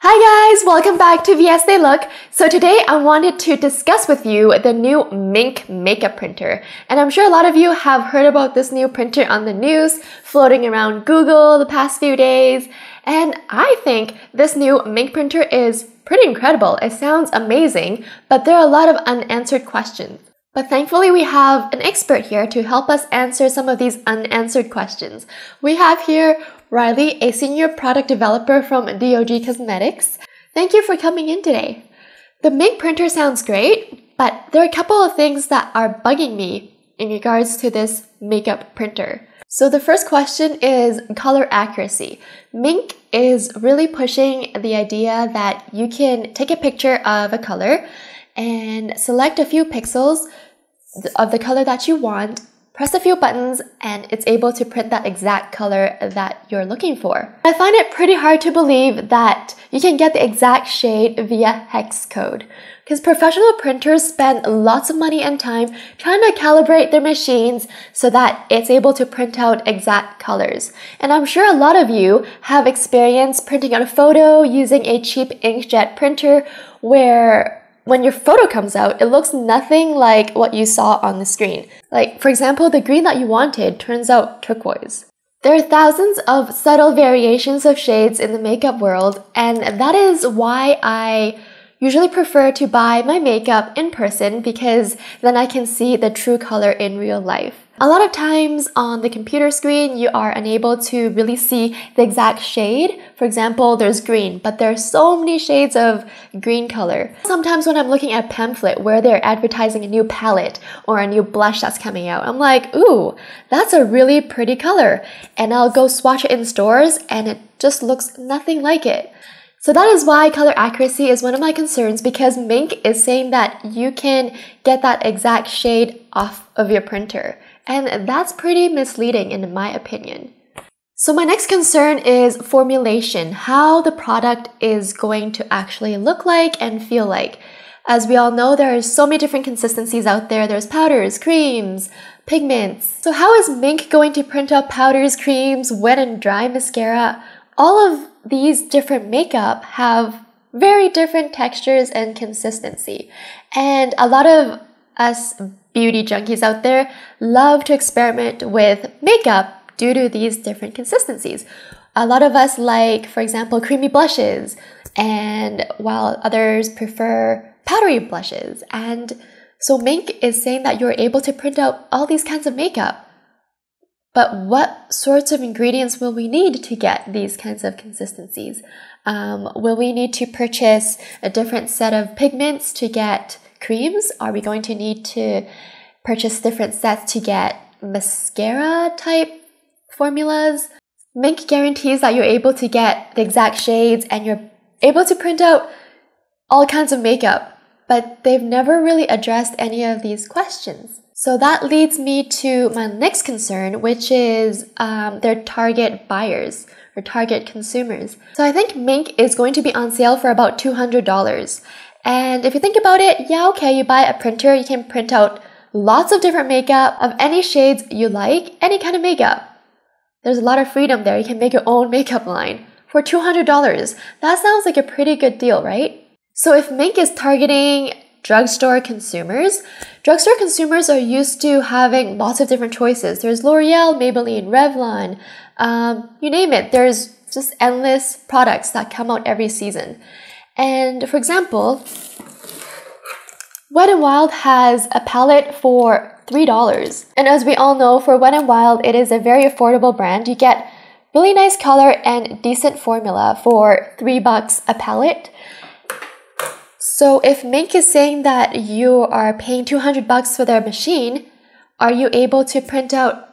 Hi guys, welcome back to Viestelook. So today I wanted to discuss with you the new Mink makeup printer. And I'm sure a lot of you have heard about this new printer on the news, floating around Google the past few days. And I think this new Mink printer is pretty incredible. It sounds amazing, but there are a lot of unanswered questions. But thankfully we have an expert here to help us answer some of these unanswered questions. We have here Riley, a senior product developer from D.O.G Cosmetics. Thank you for coming in today. The Mink printer sounds great, but there are a couple of things that are bugging me in regards to this makeup printer. So the first question is color accuracy. Mink is really pushing the idea that you can take a picture of a color and select a few pixels of the color that you want, press a few buttons, and it's able to print that exact color that you're looking for. I find it pretty hard to believe that you can get the exact shade via hex code, because professional printers spend lots of money and time trying to calibrate their machines so that it's able to print out exact colors. And I'm sure a lot of you have experienced printing out a photo using a cheap inkjet printer where when your photo comes out, it looks nothing like what you saw on the screen. Like, for example, the green that you wanted turns out turquoise. There are thousands of subtle variations of shades in the makeup world, and that is why I usually prefer to buy my makeup in person, because then I can see the true color in real life. A lot of times on the computer screen, you are unable to really see the exact shade. For example, there's green, but there are so many shades of green color. Sometimes when I'm looking at a pamphlet where they're advertising a new palette or a new blush that's coming out, I'm like, ooh, that's a really pretty color. And I'll go swatch it in stores and it just looks nothing like it. So that is why color accuracy is one of my concerns, because Mink is saying that you can get that exact shade off of your printer. And that's pretty misleading in my opinion. So my next concern is formulation, how the product is going to actually look like and feel like. As we all know, there are so many different consistencies out there. There's powders, creams, pigments. So how is Mink going to print out powders, creams, wet and dry mascara? All of these different makeup have very different textures and consistency. And a lot of us beauty junkies out there love to experiment with makeup due to these different consistencies. A lot of us like, for example, creamy blushes, and while others prefer powdery blushes. And so Mink is saying that you're able to print out all these kinds of makeup. But what sorts of ingredients will we need to get these kinds of consistencies? Will we need to purchase a different set of pigments to get creams? Are we going to need to purchase different sets to get mascara type formulas? Mink guarantees that you're able to get the exact shades and you're able to print out all kinds of makeup, but they've never really addressed any of these questions. So that leads me to my next concern, which is their target buyers or target consumers. So I think Mink is going to be on sale for about $200. And if you think about it, yeah, okay, you buy a printer, you can print out lots of different makeup of any shades you like, any kind of makeup. There's a lot of freedom there. You can make your own makeup line for $200. That sounds like a pretty good deal, right? So if Mink is targeting drugstore consumers are used to having lots of different choices. There's L'Oreal, Maybelline, Revlon, you name it. There's just endless products that come out every season. And for example, Wet n Wild has a palette for $3. And as we all know, for Wet n Wild, it is a very affordable brand. You get really nice color and decent formula for $3 a palette. So if Mink is saying that you are paying $200 for their machine, are you able to print out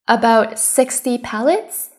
about 60 palettes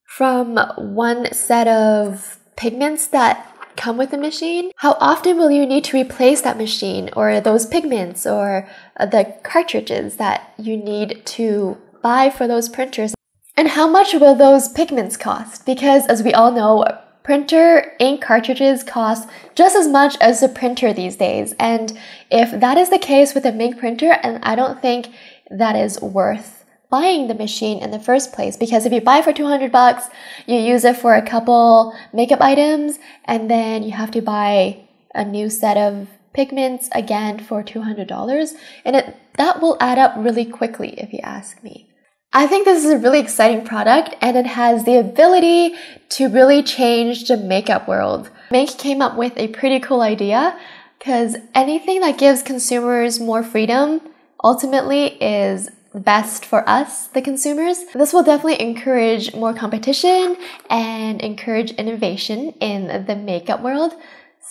from one set of pigments that come with the machine? How often will you need to replace that machine or those pigments or the cartridges that you need to buy for those printers? And how much will those pigments cost? Because as we all know, printer ink cartridges cost just as much as a printer these days. And if that is the case with a Mink printer, and I don't think that is worth buying the machine in the first place, because if you buy for $200, you use it for a couple makeup items, and then you have to buy a new set of pigments again for $200, and that will add up really quickly if you ask me. I think this is a really exciting product, and it has the ability to really change the makeup world. Mink came up with a pretty cool idea, because anything that gives consumers more freedom ultimately is best for us, the consumers. This will definitely encourage more competition and encourage innovation in the makeup world.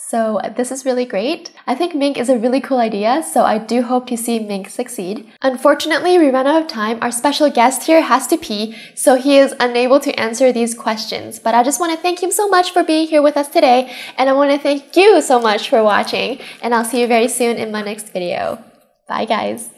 So this is really great. I think Mink is a really cool idea, so I do hope to see Mink succeed. Unfortunately, we ran out of time. Our special guest here has to pee, so he is unable to answer these questions. But I just want to thank him so much for being here with us today, and I want to thank you so much for watching, and I'll see you very soon in my next video. Bye guys!